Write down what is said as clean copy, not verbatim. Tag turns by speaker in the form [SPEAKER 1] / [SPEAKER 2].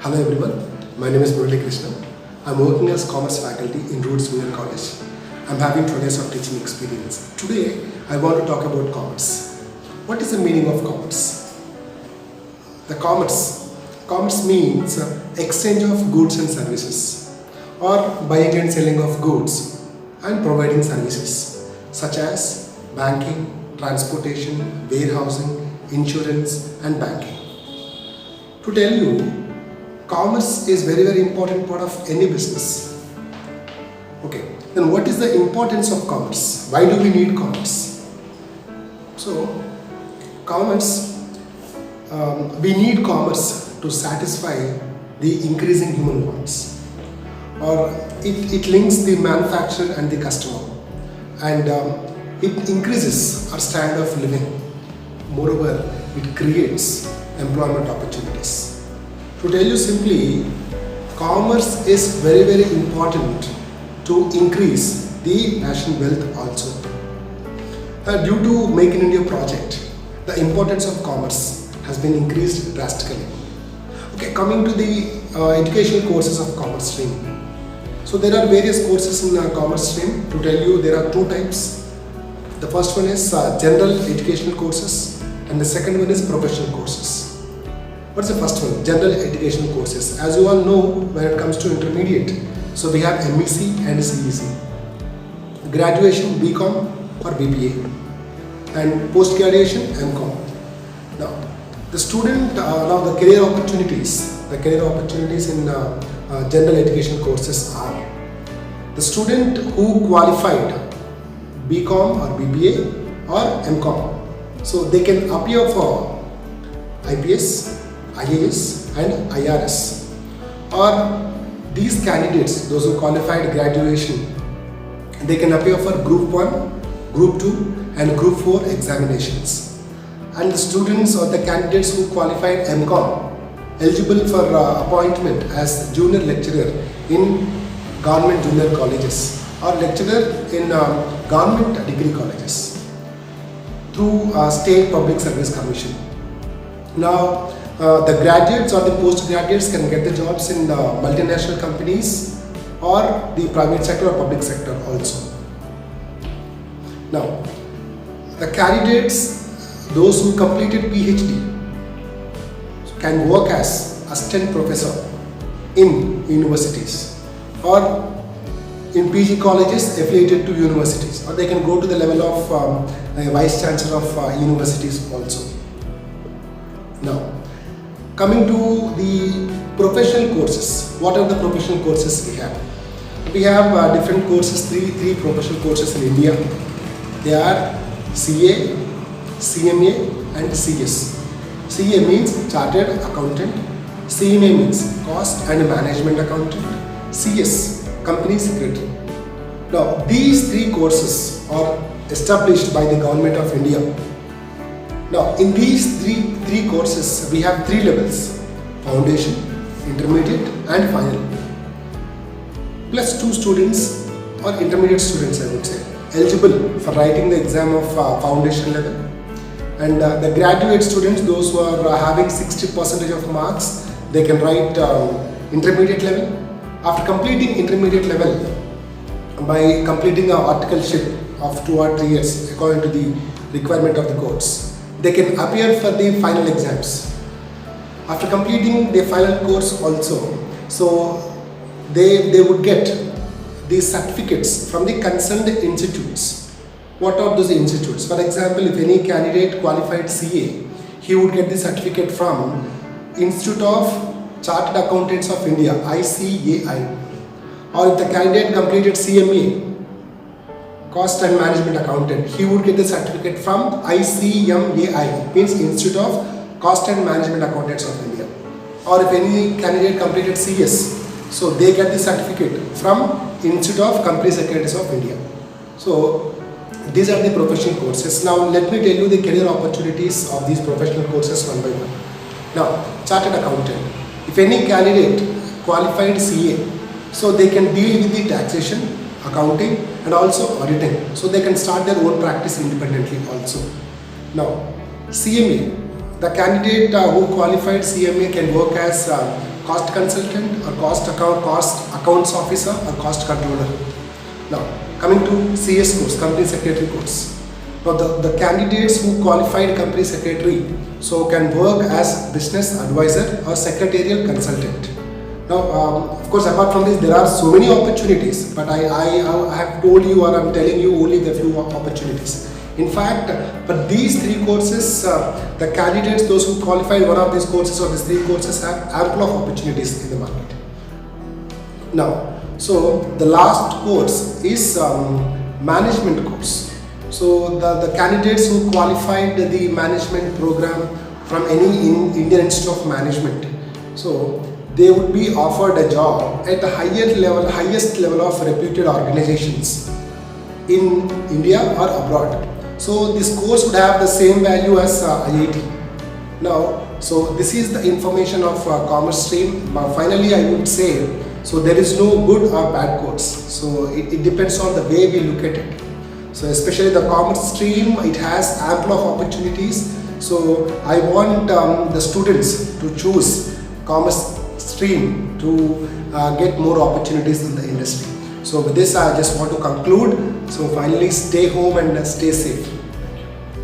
[SPEAKER 1] Hello everyone, my name is Murali Krishna. I'm working as commerce faculty in Roots Junior College. I'm having 12 years of teaching experience. Today, I want to talk about commerce. What is the meaning of commerce? Commerce means exchange of goods and services, or buying and selling of goods and providing services such as banking, transportation, warehousing, insurance and banking. To tell you, commerce is very important part of any business. Okay, then what is the importance of commerce? Why do we need commerce? So, we need commerce to satisfy the increasing human wants, or it links the manufacturer and the customer, and it increases our standard of living. Moreover, it creates employment opportunities. To tell you simply, commerce is very important to increase the national wealth also. Due to Make in India project, the importance of commerce has been increased drastically. Okay, coming to the educational courses of commerce stream. So there are various courses in commerce stream. To tell you, there are two types. The first one is general educational courses, and the second one is professional courses. What's the first one? General educational courses. As you all know, when it comes to intermediate, so we have MEC and CEC. Graduation, BCom or BBA, and post-graduation, MCom. Now, the student, now the career opportunities in general education courses are the student who qualified BCom or BBA or MCom. So they can appear for IPS, IAS and IRS, or these candidates, those who qualified graduation, they can appear for Group 1, Group 2 and Group 4 examinations. And the students or the candidates who qualified MCom eligible for appointment as junior lecturer in government junior colleges or lecturer in government degree colleges through State Public Service Commission. Now, the graduates or the postgraduates can get the jobs in the multinational companies or the private sector or public sector also. Now, the candidates, those who completed PhD, can work as assistant professor in universities or in PG colleges affiliated to universities, or they can go to the level of vice chancellor of universities also. Now, coming to the professional courses, what are the professional courses we have? We have different courses, three professional courses in India. They are CA, CMA and CS. CA means Chartered Accountant, CMA means Cost and Management Accountant, CS, Company Secretary. Now, these three courses are established by the Government of India. Now, in these three courses, we have three levels: Foundation, Intermediate and Final. Plus 2 students or intermediate students, I would say, eligible for writing the exam of Foundation level. And the graduate students, those who are having 60% of marks, they can write Intermediate level. After completing Intermediate level, by completing an articleship of 2 or 3 years, according to the requirement of the course, they can appear for the final exams. After completing the final course also, so they would get the certificates from the concerned institutes. What are those institutes? For example, if any candidate qualified CA, he would get the certificate from Institute of Chartered Accountants of India, ICAI. Or if the candidate completed CMA, Cost and Management Accountant, he would get the certificate from ICMAI, means Institute of Cost and Management Accountants of India. Or if any candidate completed CS, so they get the certificate from Institute of Company Secretaries of India. So these are the professional courses. Now let me tell you the career opportunities of these professional courses one by one. Now, Chartered Accountant. If any candidate qualified CA, so they can deal with the taxation, accounting and also auditing. So they can start their own practice independently also. Now, CMA, the candidate who qualified CMA can work as cost consultant or cost accounts officer or cost controller. Now, coming to CS course, company secretary course. Now, the candidates who qualified company secretary so can work as business advisor or secretarial consultant. Now, of course, apart from this, there are so many opportunities, but I have told you, or I'm telling you only the few opportunities. In fact, but these three courses, the candidates, those who qualified one of these courses or these three courses have ample of opportunities in the market. Now, so the last course is management course. So the candidates who qualified the management program from any Indian Institute of Management, so they would be offered a job at the highest level of reputed organizations in India or abroad. So this course would have the same value as IIT. Now, so this is the information of commerce stream. Finally, I would say, so there is no good or bad course. So it depends on the way we look at it. So especially the commerce stream, it has ample of opportunities. So I want the students to choose commerce stream to get more opportunities in the industry. So with this, I just want to conclude. So finally, stay home and stay safe.